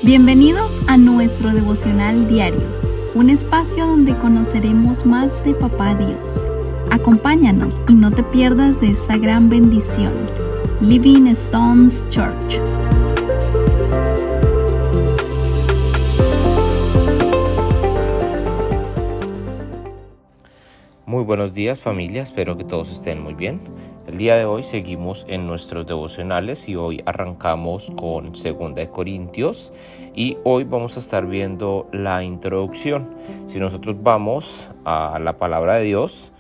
Bienvenidos a nuestro devocional diario, un espacio donde conoceremos más de Papá Dios. Acompáñanos y no te pierdas de esta gran bendición. Living Stones Church. Muy buenos días, familia, espero que todos estén muy bien. El día de hoy seguimos en nuestros devocionales y hoy arrancamos con 2 de Corintios y hoy vamos a estar viendo la introducción. Si nosotros vamos a la palabra de Dios,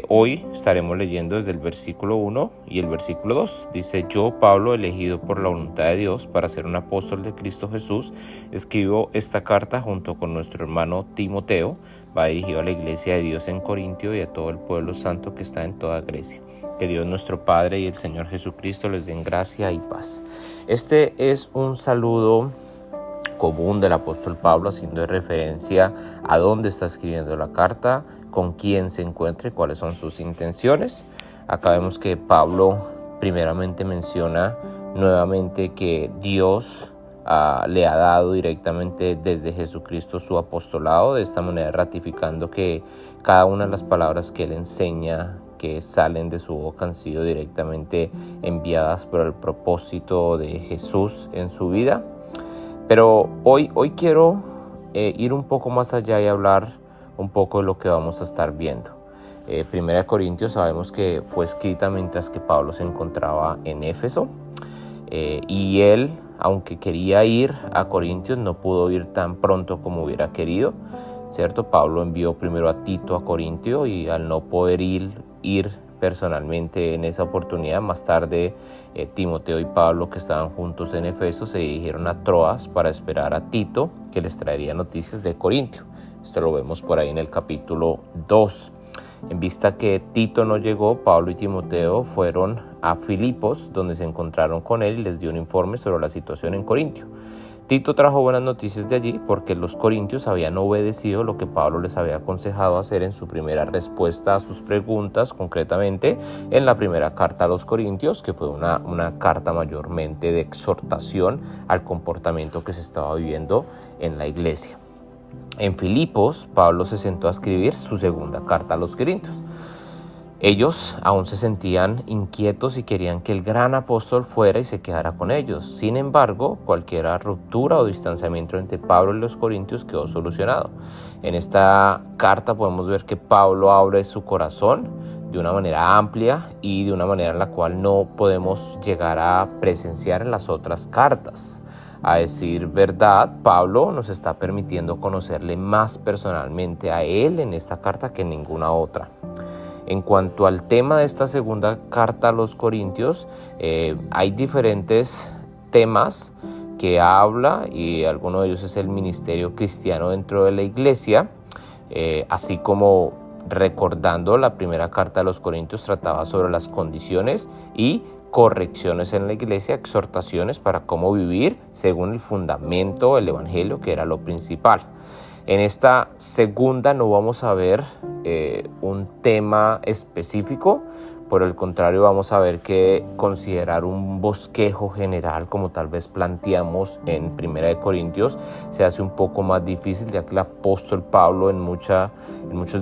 hoy estaremos leyendo desde el versículo 1 y el versículo 2. Dice: yo, Pablo, elegido por la voluntad de Dios para ser un apóstol de Cristo Jesús, escribo esta carta junto con nuestro hermano Timoteo. Va dirigido a la iglesia de Dios en Corintio y a todo el pueblo santo que está en toda Grecia. Que Dios nuestro Padre y el Señor Jesucristo les den gracia y paz. Este es un saludo común del apóstol Pablo, haciendo referencia a dónde está escribiendo la carta, con quién se encuentra y cuáles son sus intenciones. Acá vemos que Pablo primeramente menciona nuevamente que Dios le ha dado directamente desde Jesucristo su apostolado, de esta manera ratificando que cada una de las palabras que él enseña, que salen de su boca, han sido directamente enviadas por el propósito de Jesús en su vida. Pero hoy quiero ir un poco más allá y hablar un poco de lo que vamos a estar viendo. Primera de Corintios sabemos que fue escrita mientras que Pablo se encontraba en Éfeso, y él, aunque quería ir a Corintios, no pudo ir tan pronto como hubiera querido, ¿cierto? Pablo envió primero a Tito a Corintio y al no poder ir personalmente en esa oportunidad, más tarde Timoteo y Pablo, que estaban juntos en Efeso, se dirigieron a Troas para esperar a Tito, que les traería noticias de Corintio. Esto lo vemos por ahí en el capítulo 2. En vista que Tito no llegó, Pablo y Timoteo fueron a Filipos, donde se encontraron con él y les dio un informe sobre la situación en Corintio. Tito trajo buenas noticias de allí porque los corintios habían obedecido lo que Pablo les había aconsejado hacer en su primera respuesta a sus preguntas, concretamente en la primera carta a los corintios, que fue una carta mayormente de exhortación al comportamiento que se estaba viviendo en la iglesia. En Filipos, Pablo se sentó a escribir su segunda carta a los corintios. Ellos aún se sentían inquietos y querían que el gran apóstol fuera y se quedara con ellos. Sin embargo, cualquier ruptura o distanciamiento entre Pablo y los corintios quedó solucionado. En esta carta podemos ver que Pablo abre su corazón de una manera amplia y de una manera en la cual no podemos llegar a presenciar en las otras cartas. A decir verdad, Pablo nos está permitiendo conocerle más personalmente a él en esta carta que en ninguna otra. En cuanto al tema de esta segunda carta a los corintios, hay diferentes temas que habla, y alguno de ellos es el ministerio cristiano dentro de la iglesia, así como recordando la primera carta a los corintios trataba sobre las condiciones y correcciones en la iglesia, exhortaciones para cómo vivir según el fundamento del evangelio, que era lo principal. En esta segunda no vamos a ver un tema específico, por el contrario vamos a ver que considerar un bosquejo general, como tal vez planteamos en Primera de Corintios, se hace un poco más difícil, ya que el apóstol Pablo en muchos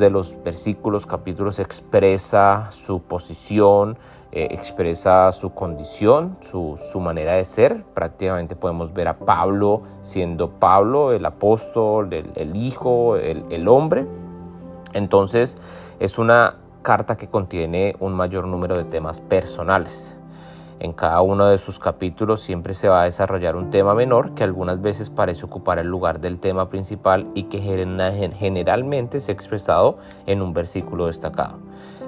de los versículos, capítulos, expresa su posición, expresa su condición, su manera de ser. Prácticamente podemos ver a Pablo siendo Pablo, el apóstol, el hijo, el hombre. Entonces es una carta que contiene un mayor número de temas personales. En cada uno de sus capítulos siempre se va a desarrollar un tema menor que algunas veces parece ocupar el lugar del tema principal y que generalmente se ha expresado en un versículo destacado.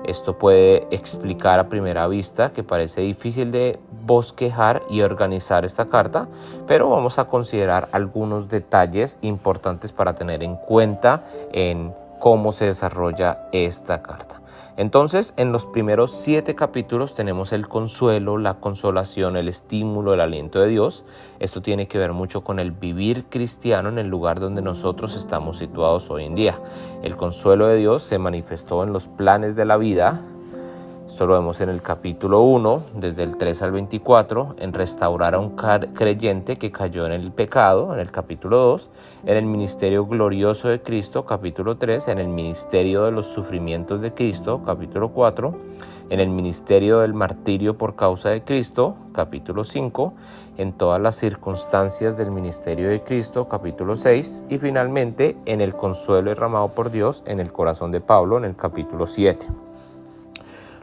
Esto puede explicar a primera vista que parece difícil de bosquejar y organizar esta carta, pero vamos a considerar algunos detalles importantes para tener en cuenta en cómo se desarrolla esta carta. Entonces, en los primeros 7 capítulos tenemos el consuelo, la consolación, el estímulo, el aliento de Dios. Esto tiene que ver mucho con el vivir cristiano en el lugar donde nosotros estamos situados hoy en día. El consuelo de Dios se manifestó en los planes de la vida Esto lo vemos en el capítulo 1, desde el 3 al 24, en restaurar a un creyente que cayó en el pecado, en el capítulo 2, en el ministerio glorioso de Cristo, capítulo 3, en el ministerio de los sufrimientos de Cristo, capítulo 4, en el ministerio del martirio por causa de Cristo, capítulo 5, en todas las circunstancias del ministerio de Cristo, capítulo 6, y finalmente en el consuelo derramado por Dios en el corazón de Pablo, en el capítulo 7.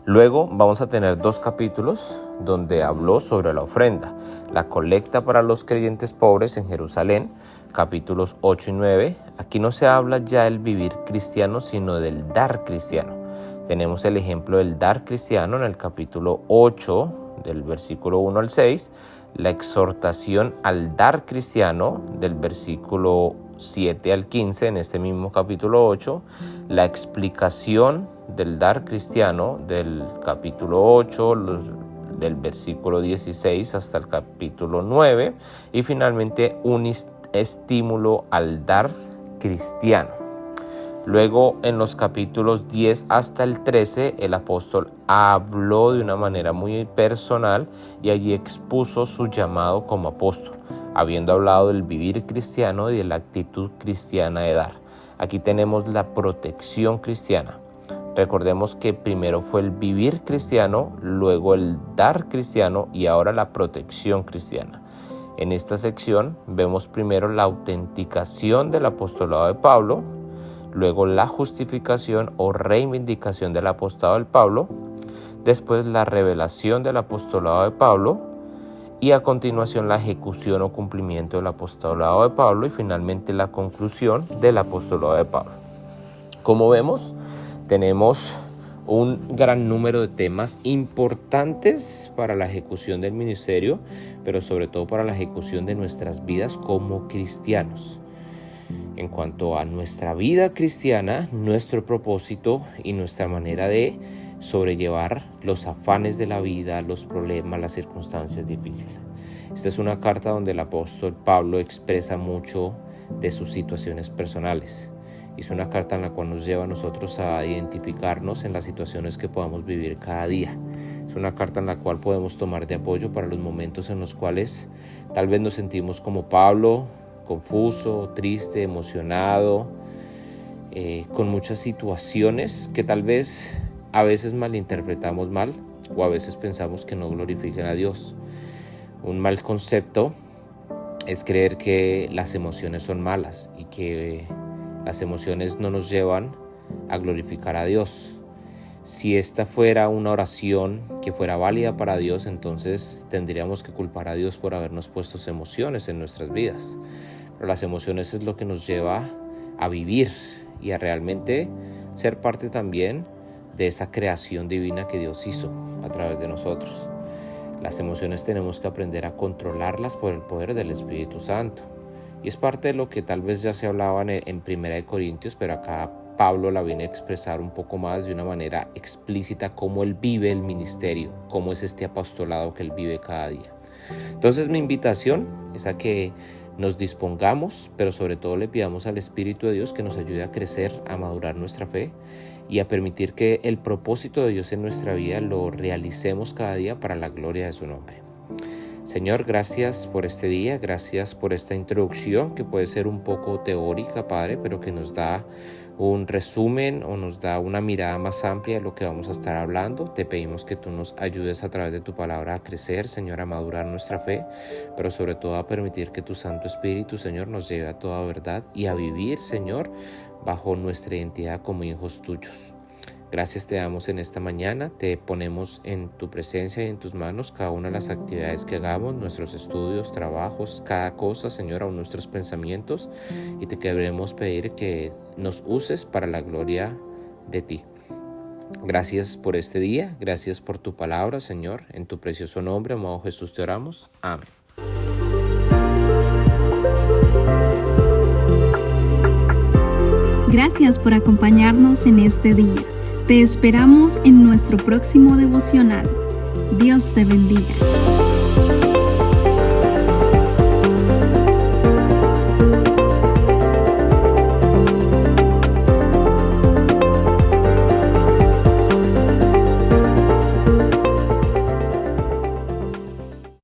Luego vamos a tener 2 capítulos donde habló sobre la ofrenda, la colecta para los creyentes pobres en Jerusalén, capítulos 8 y 9. Aquí no se habla ya del vivir cristiano, sino del dar cristiano. Tenemos el ejemplo del dar cristiano en el capítulo 8, del versículo 1 al 6, la exhortación al dar cristiano del versículo 7 al 15 en este mismo capítulo 8, la explicación del dar cristiano del capítulo 8, del versículo 16 hasta el capítulo 9 y finalmente un estímulo al dar cristiano. Luego en los capítulos 10 hasta el 13 el apóstol habló de una manera muy personal y allí expuso su llamado como apóstol, habiendo hablado del vivir cristiano y de la actitud cristiana de dar. Aquí tenemos la protección cristiana. Recordemos que primero fue el vivir cristiano, luego el dar cristiano y ahora la protección cristiana. En esta sección vemos primero la autenticación del apostolado de Pablo, luego la justificación o reivindicación del apostolado de Pablo, después la revelación del apostolado de Pablo y a continuación la ejecución o cumplimiento del apostolado de Pablo y finalmente la conclusión del apostolado de Pablo. Como vemos, tenemos un gran número de temas importantes para la ejecución del ministerio, pero sobre todo para la ejecución de nuestras vidas como cristianos. En cuanto a nuestra vida cristiana, nuestro propósito y nuestra manera de sobrellevar los afanes de la vida, los problemas, las circunstancias difíciles. Esta es una carta donde el apóstol Pablo expresa mucho de sus situaciones personales. Es una carta en la cual nos lleva a nosotros a identificarnos en las situaciones que podamos vivir cada día. Es una carta en la cual podemos tomar de apoyo para los momentos en los cuales tal vez nos sentimos como Pablo, confuso, triste, emocionado, con muchas situaciones que tal vez a veces malinterpretamos mal o a veces pensamos que no glorifican a Dios. Un mal concepto es creer que las emociones son malas y que las emociones no nos llevan a glorificar a Dios. Si esta fuera una oración que fuera válida para Dios, entonces tendríamos que culpar a Dios por habernos puesto emociones en nuestras vidas. Pero las emociones es lo que nos lleva a vivir y a realmente ser parte también de esa creación divina que Dios hizo a través de nosotros. Las emociones tenemos que aprender a controlarlas por el poder del Espíritu Santo. Y es parte de lo que tal vez ya se hablaba en 1 Corintios, pero acá Pablo la viene a expresar un poco más de una manera explícita cómo él vive el ministerio, cómo es este apostolado que él vive cada día. Entonces mi invitación es a que nos dispongamos, pero sobre todo le pidamos al Espíritu de Dios que nos ayude a crecer, a madurar nuestra fe y a permitir que el propósito de Dios en nuestra vida lo realicemos cada día para la gloria de su nombre. Señor, gracias por este día, gracias por esta introducción que puede ser un poco teórica, Padre, pero que nos da un resumen o nos da una mirada más amplia de lo que vamos a estar hablando. Te pedimos que tú nos ayudes a través de tu palabra a crecer, Señor, a madurar nuestra fe, pero sobre todo a permitir que tu Santo Espíritu, Señor, nos lleve a toda verdad y a vivir, Señor, bajo nuestra identidad como hijos tuyos. Gracias te damos en esta mañana, te ponemos en tu presencia y en tus manos cada una de las actividades que hagamos, nuestros estudios, trabajos, cada cosa, Señor, aún nuestros pensamientos, y te queremos pedir que nos uses para la gloria de ti. Gracias por este día, gracias por tu palabra, Señor, en tu precioso nombre, amado Jesús, te oramos. Amén. Gracias por acompañarnos en este día. Te esperamos en nuestro próximo devocional. Dios te bendiga.